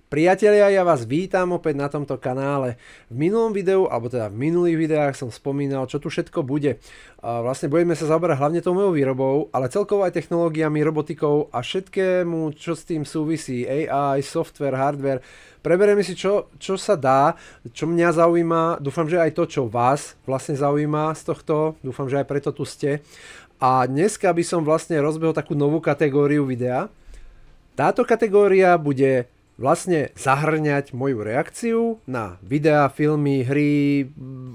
Priatelia, ja vás vítam opäť na tomto kanále. V minulom videu, alebo teda v minulých videách som spomínal, čo tu všetko bude. Vlastne budeme sa zaoberať hlavne tou mojou výrobou, ale celkovo aj technológiami, robotikou a všetkému, čo s tým súvisí. AI, software, hardware. Preberieme si, čo sa dá, čo mňa zaujíma. Dúfam, že aj to, čo vás vlastne zaujíma z tohto. Dúfam, že aj preto tu ste. A dneska by som vlastne rozbehol takú novú kategóriu videa. Táto kategória bude vlastne zahrňať moju reakciu na videá, filmy, hry,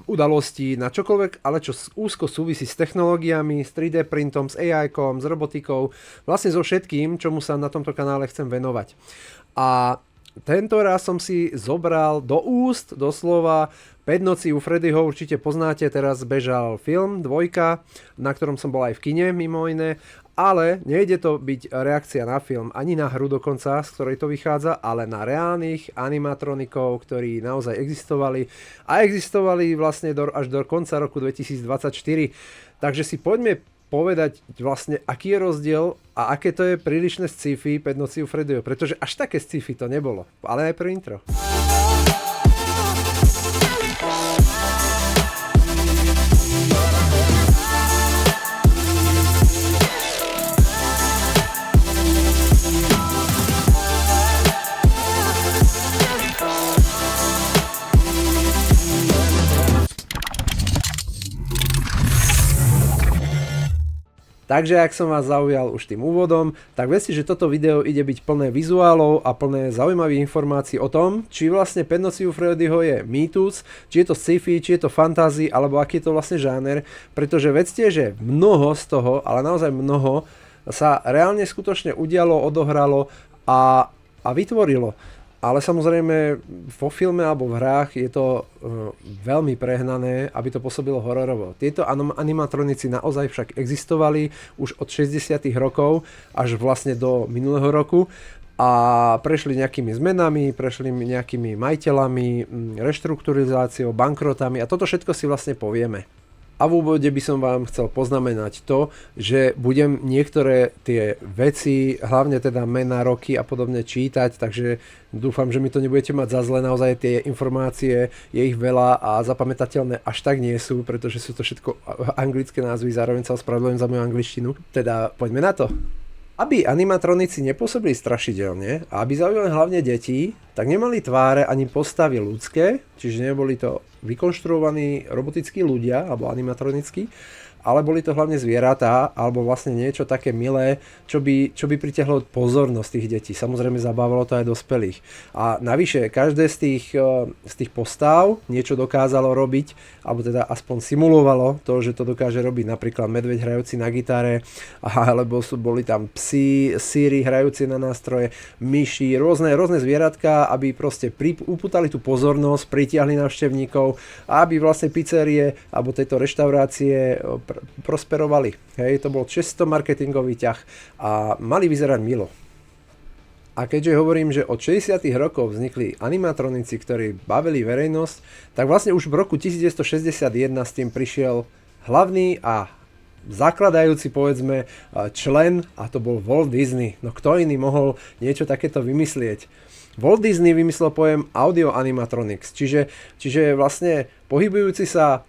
udalosti, na čokoľvek, ale čo úzko súvisí s technológiami, s 3D printom, s AI-kom, s robotikou, vlastne so všetkým, čomu sa na tomto kanále chcem venovať. A tento raz som si zobral do úst, doslova, 5 nocí u Freddyho, určite poznáte, teraz bežal film, 2, na ktorom som bol aj v kine, mimo iné. Ale nejde to byť reakcia na film, ani na hru dokonca, z ktorej to vychádza, ale na reálnych animatronikov, ktorí naozaj existovali a existovali vlastne až do konca roku 2024. Takže si poďme povedať vlastne, aký je rozdiel a aké to je prílišné sci-fi 5 nocí u Freddyho, pretože až také sci-fi to nebolo, ale aj pre intro. Takže ak som vás zaujal už tým úvodom, tak vedzte, že toto video ide byť plné vizuálov a plné zaujímavých informácií o tom, či vlastne 5 nocí u Freddyho je mýtus, či je to sci-fi, či je to fantasy, alebo aký je to vlastne žáner, pretože vedzte, že mnoho z toho, ale naozaj mnoho, sa reálne skutočne udialo, odohralo a vytvorilo. Ale samozrejme vo filme alebo v hrách je to veľmi prehnané, aby to pôsobilo hororovo. Tieto animatronici naozaj však existovali už od 60. rokov až vlastne do minulého roku a prešli nejakými zmenami, prešli nejakými majiteľami, reštrukturizáciou, bankrotami a toto všetko si vlastne povieme. A v úvode by som vám chcel poznamenať to, že budem niektoré tie veci, hlavne teda mená, roky a podobne čítať, takže dúfam, že mi to nebudete mať za zle, naozaj tie informácie, je ich veľa a zapamätateľné až tak nie sú, pretože sú to všetko anglické názvy, zároveň sa ospravedlňujem za moju angličtinu. Teda poďme na to. Aby animatronici nepôsobili strašidelne a aby zaujali hlavne deti, tak nemali tváre ani postavy ľudské, čiže neboli to vykonštruovaní robotickí ľudia alebo animatronickí, ale boli to hlavne zvieratá alebo vlastne niečo také milé, čo by pritiahlo pozornosť tých detí. Samozrejme zabávalo to aj dospelých. A navyše, každé z tých postav niečo dokázalo robiť, alebo teda aspoň simulovalo to, že to dokáže robiť. Napríklad medveď hrajúci na gitare, alebo boli tam psi, síry hrajúci na nástroje, myši, rôzne zvieratka, aby proste upútali tú pozornosť, pritiahli návštevníkov a aby vlastne pizzerie alebo tejto reštaurácie prosperovali. Hej, to bol čisto marketingový ťah a mali vyzerať milo. A keďže hovorím, že od 60. rokov vznikli animatronici, ktorí bavili verejnosť, tak vlastne už v roku 1961 s tým prišiel hlavný a zakladajúci, povedzme, člen, a to bol Walt Disney. No kto iný mohol niečo takéto vymyslieť? Walt Disney vymyslel pojem audio animatronics, čiže vlastne pohybujúci sa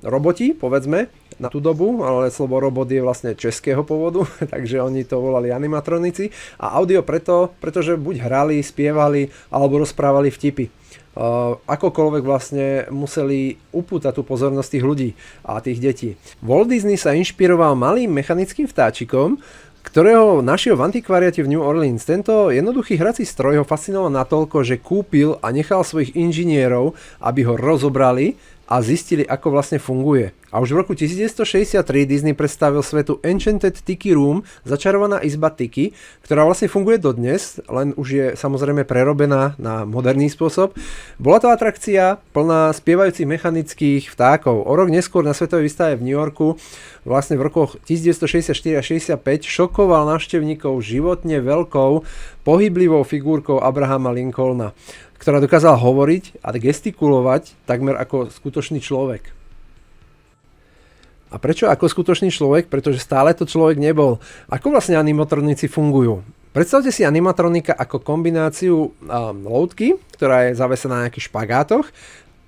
roboti, povedzme, na tú dobu, ale slovo robot je vlastne českého pôvodu, takže oni to volali animatronici a audio pretože buď hrali, spievali alebo rozprávali vtipy. Akokoľvek vlastne museli upútať tú pozornosť tých ľudí a tých detí. Walt Disney sa inšpiroval malým mechanickým vtáčikom, ktorého našiel v antikvariate v New Orleans. Tento jednoduchý hrací stroj ho fascinoval natoľko, že kúpil a nechal svojich inžinierov, aby ho rozobrali a zistili, ako vlastne funguje. A už v roku 1963 Disney predstavil svetu Enchanted Tiki Room, začarovaná izba Tiki, ktorá vlastne funguje dodnes, len už je samozrejme prerobená na moderný spôsob. Bola to atrakcia plná spievajúcich mechanických vtákov. O rok neskôr na svetovej výstave v New Yorku, vlastne v rokoch 1964 a 65, šokoval návštevníkov životne veľkou, pohyblivou figurkou Abrahama Lincolna, ktorá dokázala hovoriť a gestikulovať takmer ako skutočný človek. A prečo ako skutočný človek? Pretože stále to človek nebol. Ako vlastne animatronici fungujú? Predstavte si animatronika ako kombináciu loutky, ktorá je zavesená na nejakých špagátoch,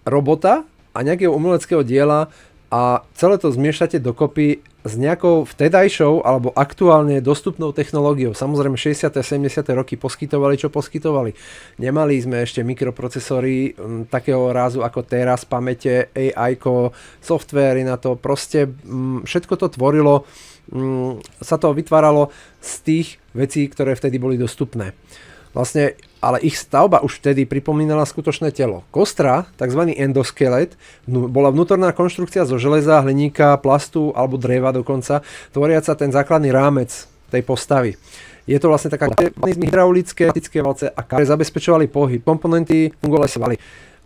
robota a nejakého umeleckého diela a celé to zmiešate dokopy s nejakou vtedajšou alebo aktuálne dostupnou technológiou. Samozrejme 60. a 70. roky poskytovali, čo poskytovali. Nemali sme ešte mikroprocesory takého rázu ako teraz, pamäte, AI-ko, softvéry na to. Proste všetko to tvorilo, sa to vytváralo z tých vecí, ktoré vtedy boli dostupné. Vlastne, ale ich stavba už vtedy pripomínala skutočné telo. Kostra, tzv. Endoskelet, bola vnútorná konštrukcia zo železa, hliníka, plastu alebo dreva dokonca, tvoriaca ten základný rámec tej postavy. Je to vlastne taká hydraulické, valce a ktoré zabezpečovali pohyb. Komponenty fungovali svaly.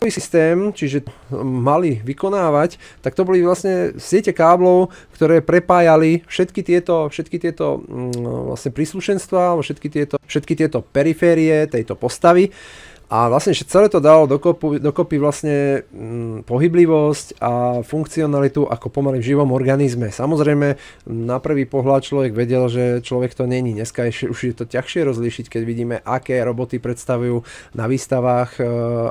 Systém, čiže mali vykonávať, tak to boli vlastne siete káblov, ktoré prepájali všetky tieto vlastne príslušenstva, všetky tieto periférie tejto postavy. A vlastne celé to dalo dokopy vlastne pohyblivosť a funkcionalitu ako pomaly v živom organizme. Samozrejme, na prvý pohľad človek vedel, že človek to není. Dneska už je to ťažšie rozlíšiť, keď vidíme, aké roboty predstavujú na výstavách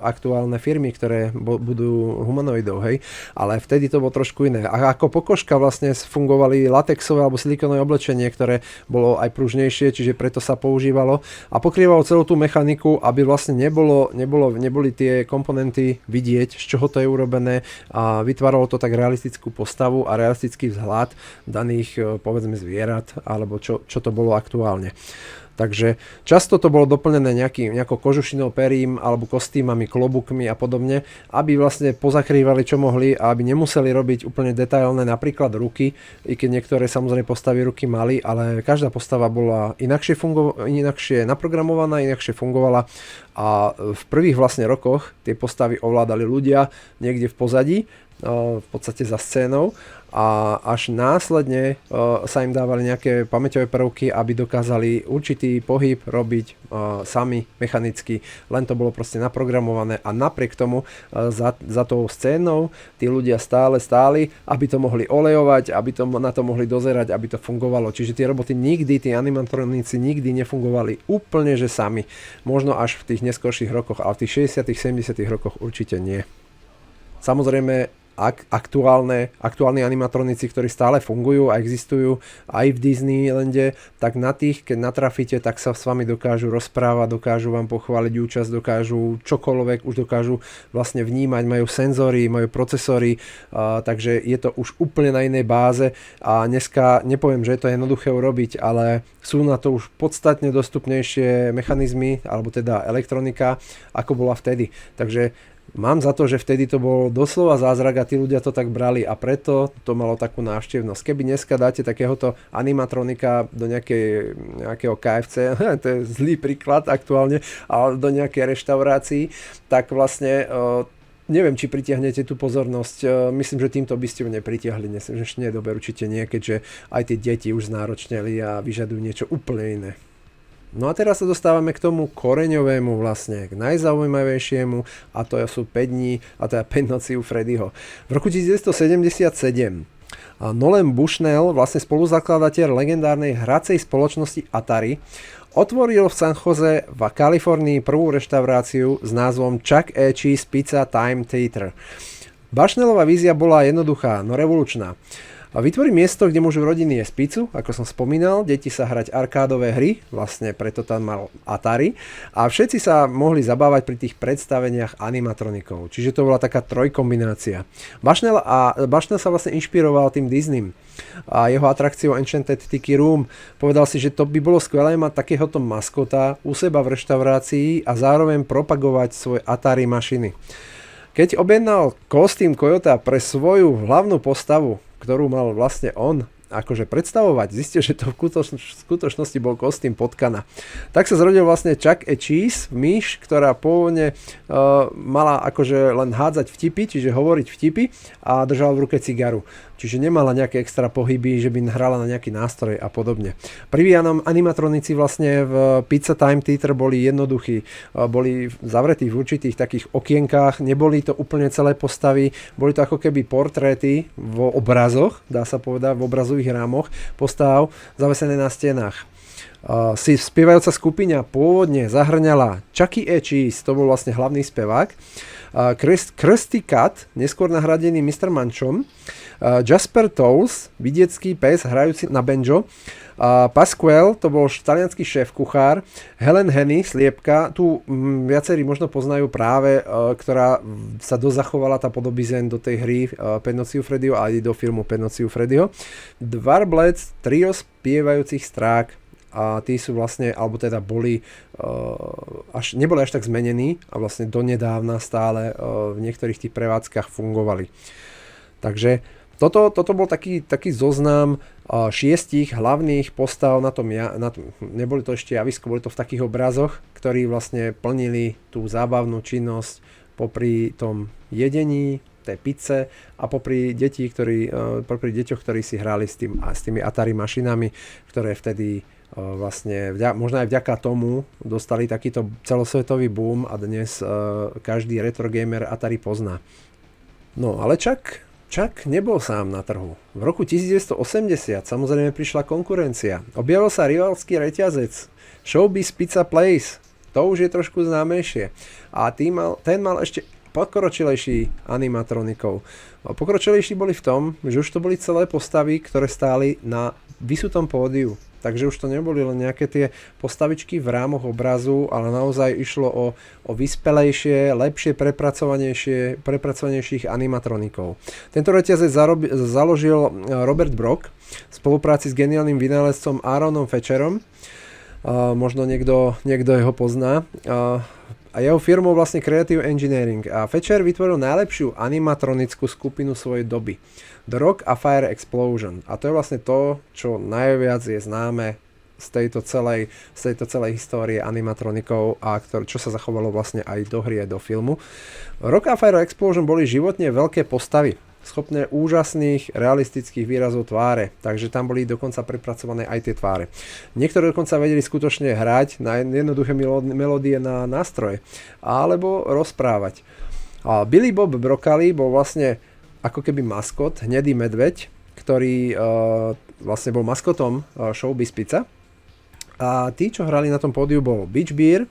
aktuálne firmy, ktoré budú humanoidov, hej. Ale vtedy to bolo trošku iné. A ako pokožka vlastne fungovali latexové alebo silikonové oblečenie, ktoré bolo aj pružnejšie, čiže preto sa používalo a pokrývalo celú tú mechaniku, aby vlastne neboli tie komponenty vidieť, z čoho to je urobené a vytváralo to tak realistickú postavu a realistický vzhľad daných, povedzme, zvierat alebo čo to bolo aktuálne. Takže často to bolo doplnené nejakou kožušinou, perím alebo kostýmami, klobúkmi a podobne, aby vlastne pozakrývali čo mohli a aby nemuseli robiť úplne detailné napríklad ruky, i keď niektoré samozrejme postavy ruky mali, ale každá postava bola inakšie naprogramovaná, inakšie fungovala a v prvých vlastne rokoch tie postavy ovládali ľudia niekde v pozadí, v podstate za scénou a až následne sa im dávali nejaké pamäťové prvky, aby dokázali určitý pohyb robiť sami mechanicky, len to bolo proste naprogramované a napriek tomu za tou scénou tí ľudia stáli, aby to mohli olejovať, aby na to mohli dozerať, aby to fungovalo. Čiže tie roboty tí animatronici nikdy nefungovali úplne, že sami. Možno až v tých neskorších rokoch, ale v tých 60. 70. rokoch určite nie. Samozrejme, aktuálni animatronici, ktorí stále fungujú a existujú aj v Disneylande, tak na tých, keď natrafíte, tak sa s vami dokážu rozprávať, dokážu vám pochváliť účasť, dokážu čokoľvek, už dokážu vlastne vnímať, majú senzory, majú procesory, takže je to už úplne na inej báze a dneska nepoviem, že je to jednoduché urobiť, ale sú na to už podstatne dostupnejšie mechanizmy, alebo teda elektronika, ako bola vtedy. Takže mám za to, že vtedy to bol doslova zázrak a tí ľudia to tak brali a preto to malo takú návštevnosť. Keby dneska dáte takéhoto animatronika do nejakého KFC, to je zlý príklad aktuálne, ale do nejakej reštaurácii, tak vlastne neviem, či pritiahnete tú pozornosť. Myslím, že týmto by ste ju nepritiahli. V dnešnej dobe určite nie, keďže aj tie deti už znáročneli a vyžadujú niečo úplne iné. No a teraz sa dostávame k tomu koreňovému vlastne, k najzaujímavejšiemu a to sú 5 dní a teda 5 nocí u Freddyho. V roku 1977 Nolan Bushnell, vlastne spoluzakladateľ legendárnej hracej spoločnosti Atari, otvoril v San Jose v Kalifornii prvú reštauráciu s názvom Chuck E. Cheese Pizza Time Theater. Bushnellová vízia bola jednoduchá, no revolučná. A vytvorí miesto, kde môžu rodiny jesť pizzu, ako som spomínal, deti sa hrať arkádové hry, vlastne preto tam mal Atari, a všetci sa mohli zabávať pri tých predstaveniach animatronikov, čiže to bola taká trojkombinácia. Bushnell sa vlastne inšpiroval tým Disneym a jeho atrakciou Enchanted Tiki Room. Povedal si, že to by bolo skvelé mať takéhoto maskota u seba v reštaurácii a zároveň propagovať svoje Atari mašiny. Keď objednal kostým Kojota pre svoju hlavnú postavu, ktorú mal vlastne on akože predstavovať, zistil, že to v skutočnosti bol kostým potkana. Tak sa zrodil vlastne Chuck E. Cheese, myš, ktorá pôvodne mala akože len hádzať vtipy, čiže hovoriť vtipy a držala v ruke cigaru. Čiže nemala nejaké extra pohyby, že by hrala na nejaký nástroj a podobne. Prví animatronici vlastne v Pizza Time Theater boli jednoduchí. Boli zavretí v určitých takých okienkách, neboli to úplne celé postavy, boli to ako keby portréty v obrazoch, dá sa povedať, v obrazových rámoch postav zavesené na stenách. Si spievajúca skupina pôvodne zahrňala Chucky E. Cheese, to bol vlastne hlavný spevák, Krusty Cat, neskôr nahradený Mr. Munchom, Jasper Toles, vidiecký pes hrajúci na banjo, Pasquale, to bol taliansky šéf-kuchár, Helen Henny, sliepka, tu viacerí možno poznajú práve, ktorá sa dozachovala tá podobizeň do tej hry Päť nocí u Freddyho a aj do filmu Päť nocí u Freddyho. Dwarblets, trio spievajúcich strák, a tí sú vlastne, alebo teda boli neboli až tak zmenení a vlastne donedávna stále v niektorých tých prevádzkach fungovali. Takže toto bol taký zoznam 6 hlavných postav neboli to ešte javisko, boli to v takých obrazoch, ktorí vlastne plnili tú zábavnú činnosť popri tom jedení, tej pice a popri deťoch, ktorí si hrali s tými Atari mašinami, ktoré vtedy vlastne možno aj vďaka tomu dostali takýto celosvetový boom a dnes každý retro gamer Atari pozná. No ale Chuck nebol sám na trhu. V roku 1980 samozrejme prišla konkurencia. Objavil sa rivalský reťazec Showbiz Pizza Place. To už je trošku známejšie. A ten mal ešte pokročilejší animatronikov. Pokročilejší boli v tom, že už to boli celé postavy, ktoré stáli na vysutom pódiu. Takže už to neboli len nejaké tie postavičky v rámoch obrazu, ale naozaj išlo o vyspelejšie, lepšie, prepracovanejších animatronikov. Tento reťazec založil Robert Brock v spolupráci s geniálnym vynálezcom Aaronom Fetcherom. Možno niekto jeho pozná. A jeho firmou vlastne Creative Engineering. A Fetcher vytvoril najlepšiu animatronickú skupinu svojej doby. The Rock a Fire Explosion. A to je vlastne to, čo najviac je známe z tejto celej histórie animatronikov a čo sa zachovalo vlastne aj do hry, aj do filmu. Rock a Fire Explosion boli životne veľké postavy, schopné úžasných realistických výrazov tváre, takže tam boli dokonca prepracované aj tie tváre. Niektoré dokonca vedeli skutočne hrať na jednoduché melódie na nástroje alebo rozprávať. A Billy Bob Broccoli bol vlastne ako keby maskot, hnedý medveď, ktorý vlastne bol maskotom Showbiz Pizza. A tí, čo hrali na tom pódiu, bol Beach Bear,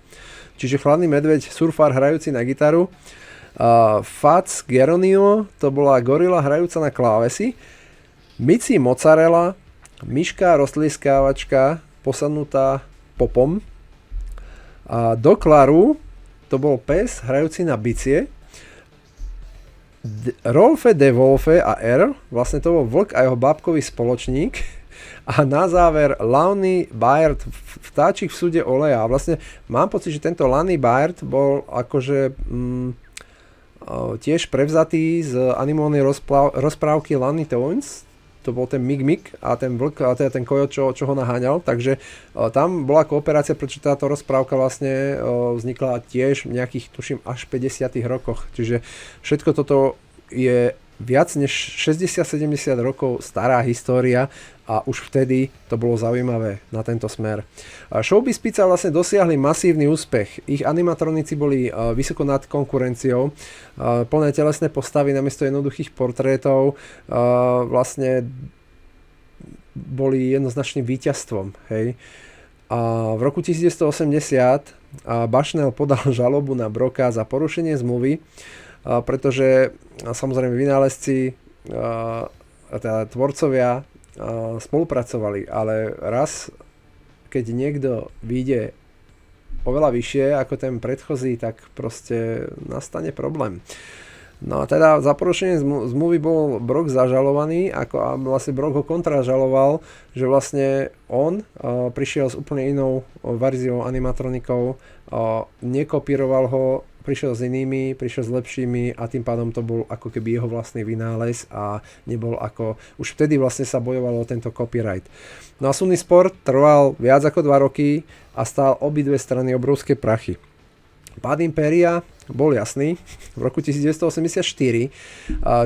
čiže chladný medveď, surfár hrajúci na gitaru, Fats Geronimo, to bola gorila hrajúca na klávesi, Mici Mozzarella, myška roztlieskávačka posadnutá popom, a Doc Laru, to bol pes hrajúci na bicie, Rolfe de Wolfe a R, vlastne to bol vlk a jeho bábkový spoločník, a na záver Lonnie Baird, vtáčik v súde oleja. A vlastne mám pocit, že tento Lonnie Baird bol akože tiež prevzatý z animovanej rozprávky Looney Tunes. To bol ten Mig a ten vlk a teda ten kojot, čo ho naháňal. Takže tam bola kooperácia, pretože táto rozprávka vlastne vznikla tiež v nejakých, tuším, až 50 rokoch. Čiže všetko toto je viac než 60-70 rokov stará história a už vtedy to bolo zaujímavé na tento smer. Showbiz Pizza vlastne dosiahli masívny úspech. Ich animatronici boli vysoko nad konkurenciou, plné telesné postavy namiesto jednoduchých portrétov vlastne boli jednoznačným víťazstvom. Hej. A v roku 1980 Bushnell podal žalobu na Brocka za porušenie zmluvy, pretože samozrejme vynálezci, teda tvorcovia spolupracovali, ale raz, keď niekto vyjde oveľa vyššie ako ten predchozí, tak proste nastane problém. No a teda za porušenie zmluvy bol Brock zažalovaný, a vlastne Brock ho kontražaloval, že vlastne on prišiel s úplne inou verziou animatronikov, nekopíroval ho, prišiel s inými, prišiel s lepšími a tým pádom to bol ako keby jeho vlastný vynález a nebol ako, už vtedy vlastne sa bojovalo o tento copyright. No a súdny spor trval viac ako 2 roky a stál obidve strany obrovské prachy. Pád impéria bol jasný. V roku 1984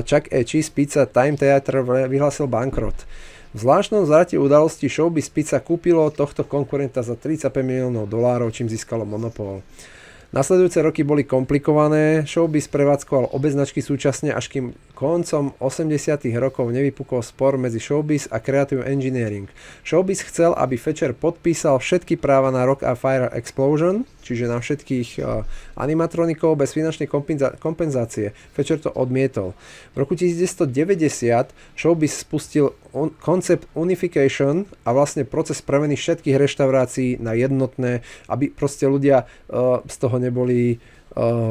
Chuck E. Cheese Pizza Time Theater vyhlásil bankrot. V zvláštnom zrate udalosti Showbiz Pizza kúpilo tohto konkurenta za $35 miliónov, čím získalo monopol. Nasledujúce roky boli komplikované, Showbiz prevádzkoval obe značky súčasne, až kým koncom 80. rokov nevypukol spor medzi Showbiz a Creative Engineering. Showbiz chcel, aby Fetcher podpísal všetky práva na Rock a Fire Explosion, čiže na všetkých animatronikov bez finančnej kompenzácie. Fetcher to odmietol. V roku 1990 Showbiz spustil koncept Unification a vlastne proces premeny všetkých reštaurácií na jednotné, aby proste ľudia z toho neboli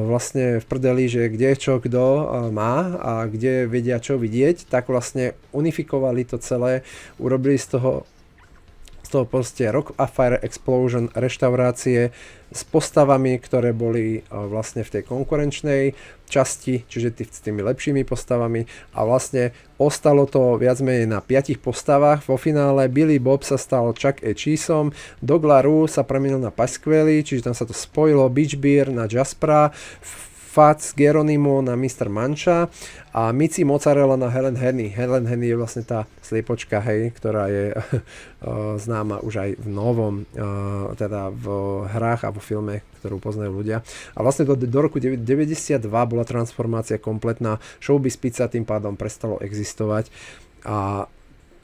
vlastne v prdeli, že kde čo kto má a kde vedia čo vidieť, tak vlastne unifikovali to celé, urobili z toho proste Rock a Fire Explosion reštaurácie s postavami, ktoré boli vlastne v tej konkurenčnej časti, čiže s tými lepšími postavami a vlastne ostalo to viac menej na 5 postavách. Vo finále Billy Bob sa stal Chuck E. Cheeseom, Doug LaRue sa premenil na Pasquale, čiže tam sa to spojilo, Beach Beer na Jaspera, Fats Geronimo na Mr. Mancha a Mici Mozzarella na Helen Henny. Helen Henny je vlastne tá sliepočka, hej, ktorá je známa už aj v novom, teda v hrách a vo filme, ktorú poznajú ľudia. A vlastne do roku 92 bola transformácia kompletná, Showbiz Pizza tým pádom prestalo existovať a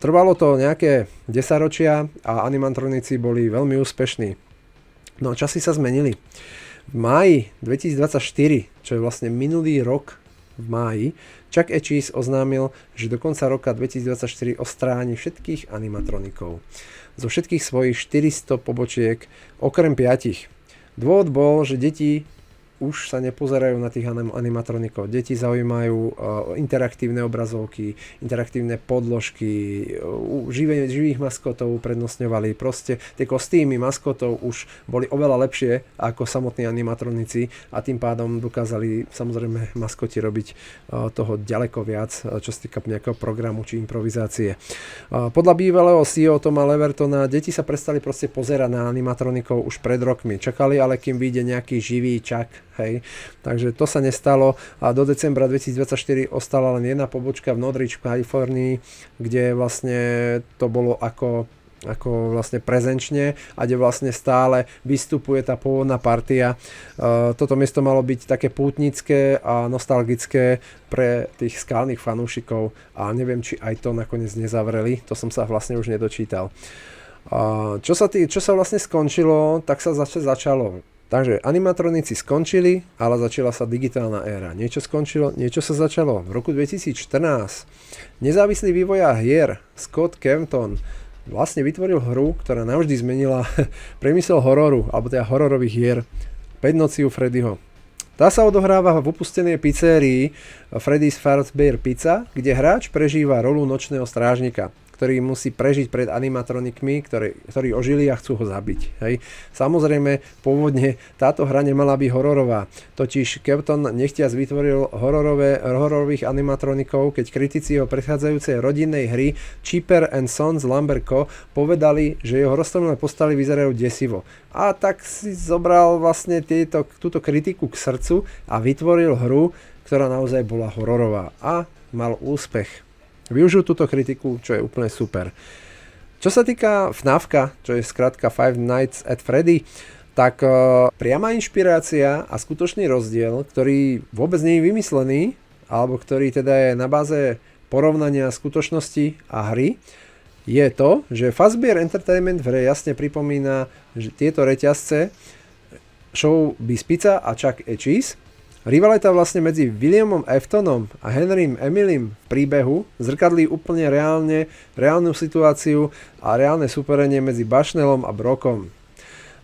trvalo to nejaké 10 ročia a animatronici boli veľmi úspešní. No časy sa zmenili. V máji 2024, čo je vlastne minulý rok v máji, Chuck E. Cheese oznámil, že do konca roka 2024 ostráni všetkých animatronikov. Zo všetkých svojich 400 pobočiek, okrem 5. Dôvod bol, že deti už sa nepozerajú na tých animatronikov. Deti zaujímajú interaktívne obrazovky, interaktívne podložky, živých maskotov uprednostňovali. Proste tie kostýmy maskotov už boli oveľa lepšie ako samotní animatronici a tým pádom dokázali samozrejme maskoti robiť toho ďaleko viac, čo sa týka nejakého programu či improvizácie. Podľa bývalého CEO Toma Levertona deti sa prestali proste pozerať na animatronikov už pred rokmi. Čakali ale, kým vyjde nejaký živý Chuck. Hej. Takže to sa nestalo a do decembra 2024 ostala len jedna pobočka v Northridge v Kalifornii, kde vlastne to bolo ako vlastne prezenčne a kde vlastne stále vystupuje tá pôvodná partia. Toto miesto malo byť také pútnické a nostalgické pre tých skalných fanúšikov a neviem, či aj to nakoniec nezavreli, to som sa vlastne už nedočítal. Čo sa vlastne skončilo, tak sa začalo. Takže animatronici skončili, ale začala sa digitálna éra. Niečo skončilo, niečo sa začalo. V roku 2014 nezávislý vývojár hier Scott Kempton vlastne vytvoril hru, ktorá navždy zmenila priemysel hororu, alebo teda hororových hier, 5 nocí u Freddyho. Tá sa odohráva v opustenej pizzerii Freddy's Fazbear Pizza, kde hráč prežíva rolu nočného strážnika, ktorý musí prežiť pred animatronikmi, ktorí ožili a chcú ho zabiť. Hej. Samozrejme, pôvodne táto hra nemala byť hororová. Totiž Kempton nechtiac vytvoril hororových animatronikov, keď kritici jeho predchádzajúcej rodinnej hry Cheaper and Sons Lumber Co. povedali, že jeho roztomilé postavy vyzerajú desivo. A tak si zobral vlastne túto kritiku k srdcu a vytvoril hru, ktorá naozaj bola hororová a mal úspech. Využil túto kritiku, čo je úplne super. Čo sa týka FNAFka, čo je skrátka Five Nights at Freddy, tak priama inšpirácia a skutočný rozdiel, ktorý vôbec nie je vymyslený, alebo ktorý teda je na báze porovnania skutočnosti a hry, je to, že Fazbear Entertainment v hre jasne pripomína že tieto reťazce Showbiz Pizza a Chuck E. Cheese. Rivalita vlastne medzi Williamom Aftonom a Henrym Emilim v príbehu zrkadlí úplne reálnu situáciu a reálne súperenie medzi Bushnellom a Brockom.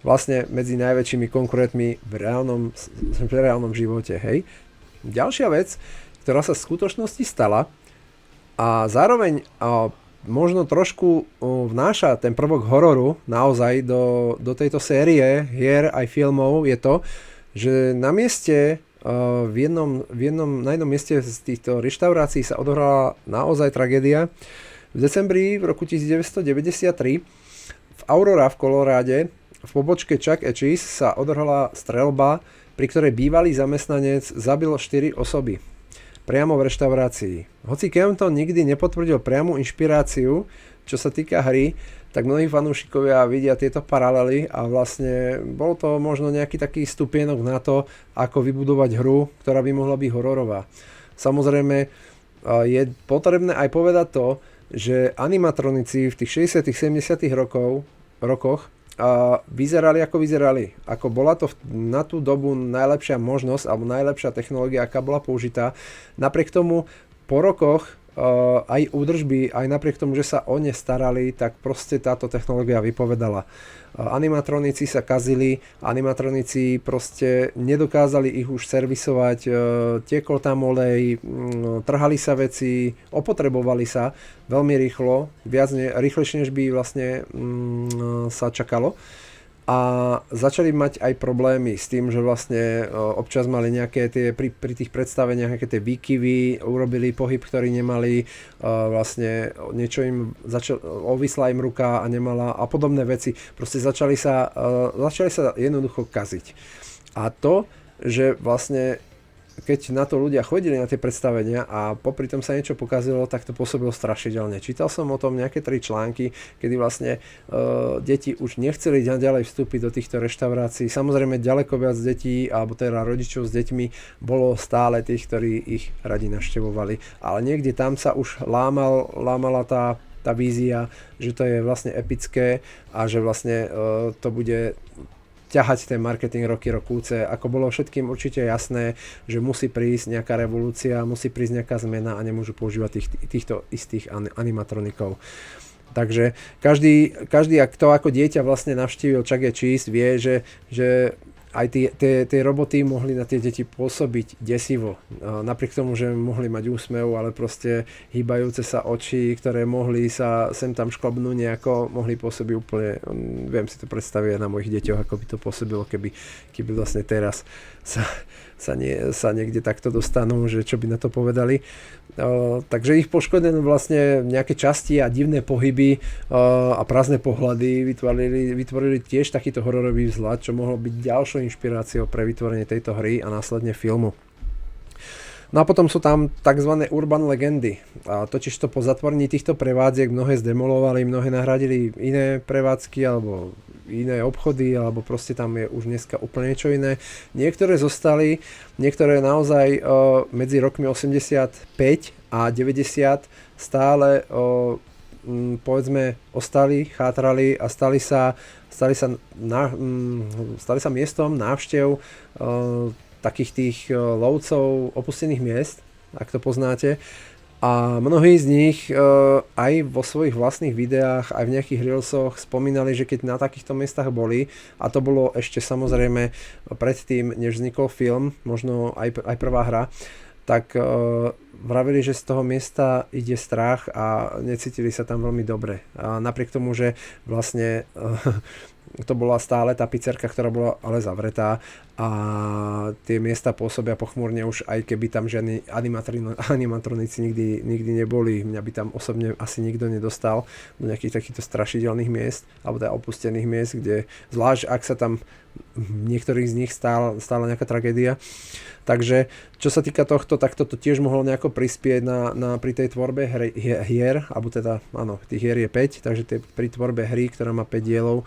Vlastne medzi najväčšími konkurentmi v reálnom živote. Hej. Ďalšia vec, ktorá sa v skutočnosti stala a zároveň možno trošku vnáša ten prvok hororu naozaj do tejto série hier aj filmov, je to, že na mieste na jednom mieste z týchto reštaurácií sa odohrala naozaj tragédia. V decembri v roku 1993 v Aurora v Koloráde v pobočke Chuck E. Cheese sa odohrala streľba, pri ktorej bývalý zamestnanec zabil 4 osoby priamo v reštaurácii. Hoci Kempton nikdy nepotvrdil priamu inšpiráciu, čo sa týka hry, tak mnohí fanúšikovia vidia tieto paralely a vlastne bol to možno nejaký taký stupienok na to, ako vybudovať hru, ktorá by mohla byť hororová. Samozrejme, je potrebné aj povedať to, že animatronici v tých 60 70 rokoch vyzerali ako vyzerali. Ako bola to na tú dobu najlepšia možnosť alebo najlepšia technológia, aká bola použitá. Napriek tomu po rokoch aj údržby, aj napriek tomu, že sa o ne starali, tak proste táto technológia vypovedala. Animatronici sa kazili, animatronici proste nedokázali ich už servisovať, tiekol tam olej, trhali sa veci, opotrebovali sa veľmi rýchlo, rýchlejšie než by vlastne sa čakalo. A začali mať aj problémy s tým, že vlastne občas mali nejaké tie, pri tých predstaveniach nejaké tie výkyvy, urobili pohyb, ktorý nemali, vlastne niečo im ovisla im ruka a nemala a podobné veci. Proste začali sa jednoducho kaziť. A to, že vlastne keď na to ľudia chodili na tie predstavenia a popri tom sa niečo pokazilo, tak to pôsobilo strašidelne. Čítal som o tom nejaké 3 články, kedy vlastne deti už nechceli ďalej vstúpiť do týchto reštaurácií. Samozrejme ďaleko viac detí, alebo teda rodičov s deťmi, bolo stále tých, ktorí ich radi navštevovali. Ale niekde tam sa už lámala tá vízia, že to je vlastne epické a že vlastne to bude ťahať ten marketing roky rokúce. Ako bolo všetkým určite jasné, že musí prísť nejaká revolúcia, musí prísť nejaká zmena a nemôžu používať týchto istých animatronikov. Takže každý kto ako dieťa vlastne navštívil Chuck E. Cheese, vie, že aj tie roboty mohli na tie deti pôsobiť desivo. Napriek tomu, že mohli mať úsmev, ale proste hýbajúce sa oči, ktoré mohli sa sem tam šklobnúť nejako, mohli pôsobiť úplne, viem si to predstaviť na mojich deťoch, ako by to pôsobilo, keby vlastne teraz sa niekde takto dostanú, že čo by na to povedali. Takže ich poškodené vlastne nejaké časti a divné pohyby a prázdne pohľady vytvorili tiež takýto hororový vzhľad, čo mohlo byť ďalšou inšpiráciou pre vytvorenie tejto hry a následne filmu. No a potom sú tam tzv. Urban legendy. A totiž to po zatvorení týchto prevádziek mnohé zdemolovali, mnohé nahradili iné prevádzky alebo iné obchody, alebo proste tam je už dneska úplne niečo iné. Niektoré zostali, niektoré naozaj medzi rokmi 85 a 90 stále povedzme ostali, chátrali a stali sa miestom návštev takých tých lovcov opustených miest, ak to poznáte. A mnohí z nich aj vo svojich vlastných videách, aj v nejakých reelsoch spomínali, že keď na takýchto miestach boli, a to bolo ešte samozrejme predtým, než vznikol film, možno aj prvá hra, tak vravili, že z toho miesta ide strach a necítili sa tam veľmi dobre. A napriek tomu, že vlastne to bola stále tá pizzerka, ktorá bola ale zavretá a tie miesta pôsobia pochmúrne už aj keby tam žiadni animatronici nikdy neboli. Mňa by tam osobne asi nikto nedostal do nejakých takýchto strašidelných miest alebo teda opustených miest, kde zvlášť ak sa tam niektorých z nich stála nejaká tragédia. Takže čo sa týka tohto, tak toto tiež mohlo nejako prispieť pri tej tvorbe hier, alebo teda, áno, tých hier je 5, takže pri tvorbe hry, ktorá má 5 dielov,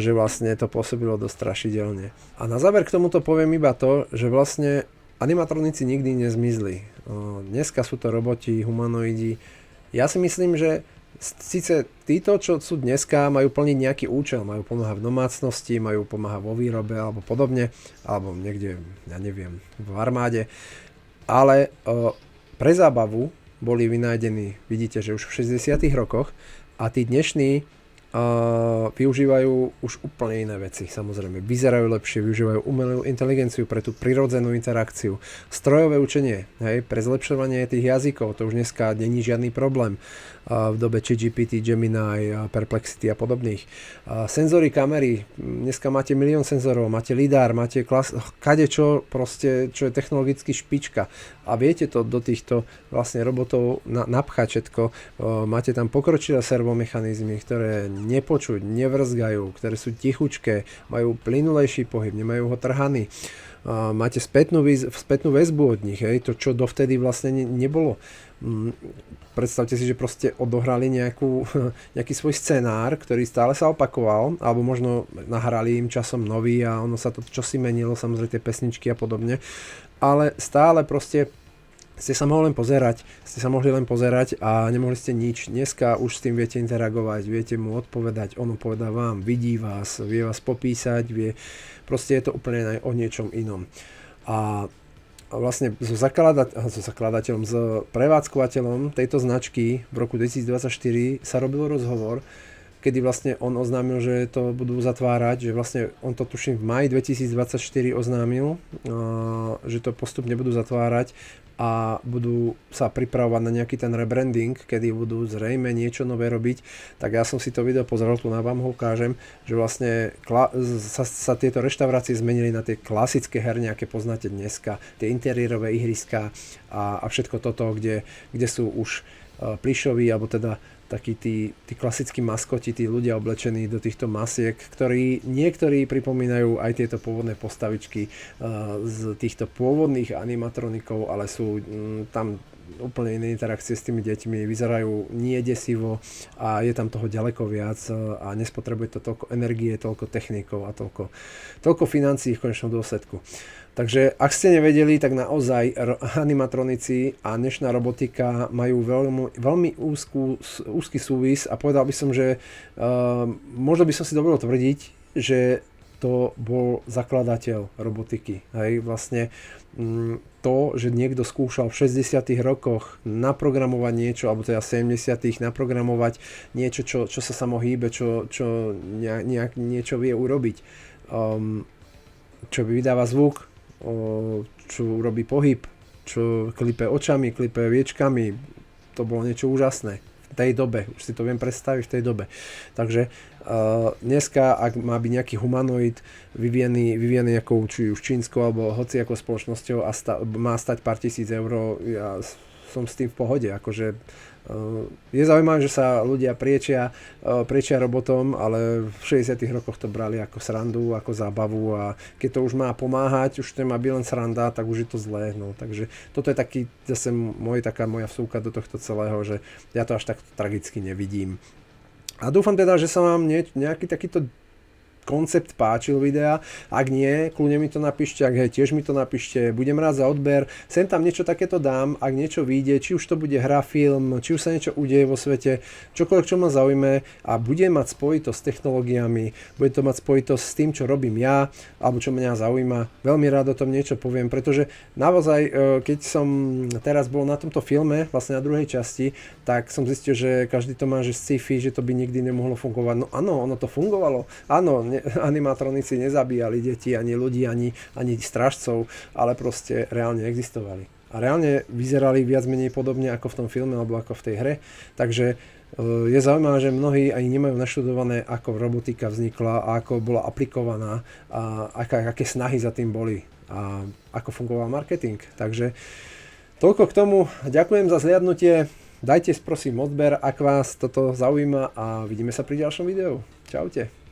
že vlastne to pôsobilo dosť strašidelne. A na záver k tomuto poviem iba to, že vlastne animatronici nikdy nezmizli. Dneska sú to roboti, humanoidi. Ja si myslím, že síce títo, čo sú dneska, majú plniť nejaký účel, majú pomáhať v domácnosti, majú pomáhať vo výrobe alebo podobne, alebo niekde, ja neviem, v armáde, ale pre zábavu boli vynájdení, vidíte, že už v 60. rokoch a tí dnešní využívajú už úplne iné veci, samozrejme, vyzerajú lepšie, využívajú umelú inteligenciu pre tú prirodzenú interakciu, strojové učenie, hej, pre zlepšovanie tých jazykov, to už dneska není žiadny problém v dobe ChatGPT, Gemini, Perplexity a podobných. Senzory kamery, dneska máte milión senzorov, máte lidar, máte kadečo, proste, čo je technologicky špička a viete to do týchto vlastne robotov napchať všetko. Máte tam pokročilé servomechanizmy, ktoré nepočuť, nevrzgajú, ktoré sú tichučké, majú plynulejší pohyb, nemajú ho trhaný. Máte spätnú väzbu od nich, hej, to čo dovtedy vlastne nebolo. Predstavte si, že proste odohrali nejaký svoj scenár, ktorý stále sa opakoval, alebo možno nahrali im časom nový a ono sa to čosi menilo, samozrejme tie pesničky a podobne, ale stále proste ste sa mohli len pozerať a nemohli ste nič. Dneska už s tým viete interagovať, viete mu odpovedať, on odpovedá vám, vidí vás, vie vás popísať, proste je to úplne o niečom inom. A vlastne so zakladateľom, s prevádzkovateľom tejto značky v roku 2024 sa robil rozhovor, kedy vlastne on oznámil, že to budú zatvárať, že vlastne on to tuším v maji 2024 oznámil, že to postupne budú zatvárať a budú sa pripravovať na nejaký ten rebranding, kedy budú zrejme niečo nové robiť. Tak ja som si to video pozrel, tu na vám ho ukážem, že vlastne sa tieto reštaurácie zmenili na tie klasické herne, aké poznáte dneska, tie interiérové ihriská a všetko toto, kde sú už plyšoví, alebo teda takí tí klasickí maskoti, tí ľudia oblečení do týchto masiek, ktorí niektorí pripomínajú aj tieto pôvodné postavičky z týchto pôvodných animatronikov, ale sú tam úplne iné interakcie s tými deťmi, vyzerajú nie desivo a je tam toho ďaleko viac a nespotrebuje to toľko energie, toľko technikov a toľko financií v konečnom dôsledku. Takže ak ste nevedeli, tak naozaj animatronici a dnešná robotika majú veľmi úzky súvis a povedal by som, že možno by som si dovolil tvrdiť, že to bol zakladateľ robotiky. Hej, vlastne to, že niekto skúšal v 60. rokoch naprogramovať niečo, alebo teda 70. naprogramovať niečo, čo sa samo hýbe, čo niečo vie urobiť, čo vydáva zvuk, čo robí pohyb, čo klipe očami, klipe viečkami, to bolo niečo úžasné v tej dobe, už si to viem predstaviť v tej dobe. Takže dneska, ak má byť nejaký humanoid vyvíjaný nejakou, či už čínskou alebo hociakou spoločnosťou a má stať pár tisíc eur, ja som s tým v pohode, akože je zaujímavé, že sa ľudia priečia robotom, ale v 60. rokoch to brali ako srandu, ako zábavu a keď to už má pomáhať, už to má byť len sranda, tak už je to zlé. No. Takže toto je taký zase taká moja vsúka do tohto celého, že ja to až tak tragicky nevidím. A dúfam teda, že sa vám nejaký takýto koncept páčil videa. Ak nie, kľudne mi to napíšte, ak hej, tiež mi to napíšte, budem rád za odber. Sem tam niečo takéto dám, ak niečo vyjde, či už to bude hra, film, či už sa niečo udeje vo svete, čokoľvek, čo ma zaujme a bude mať spojitosť s technológiami, bude to mať spojitosť s tým, čo robím ja, alebo čo mňa zaujíma. Veľmi rád o tom niečo poviem, pretože naozaj, keď som teraz bol na tomto filme, vlastne na druhej časti, tak som zistil, že každý to má, že sci-fi, že to by nikdy nemohlo fungovať. No áno, ono to fungovalo. Áno, animatronici nezabíjali deti, ani ľudí, ani strážcov, ale proste reálne existovali. A reálne vyzerali viac menej podobne ako v tom filme, alebo ako v tej hre. Takže je zaujímavé, že mnohí ani nemajú naštudované, ako robotika vznikla a ako bola aplikovaná a aké snahy za tým boli a ako fungoval marketing. Takže toľko k tomu. Ďakujem za zliadnutie. Dajte prosím odber, ak vás toto zaujíma a vidíme sa pri ďalšom videu. Čaute.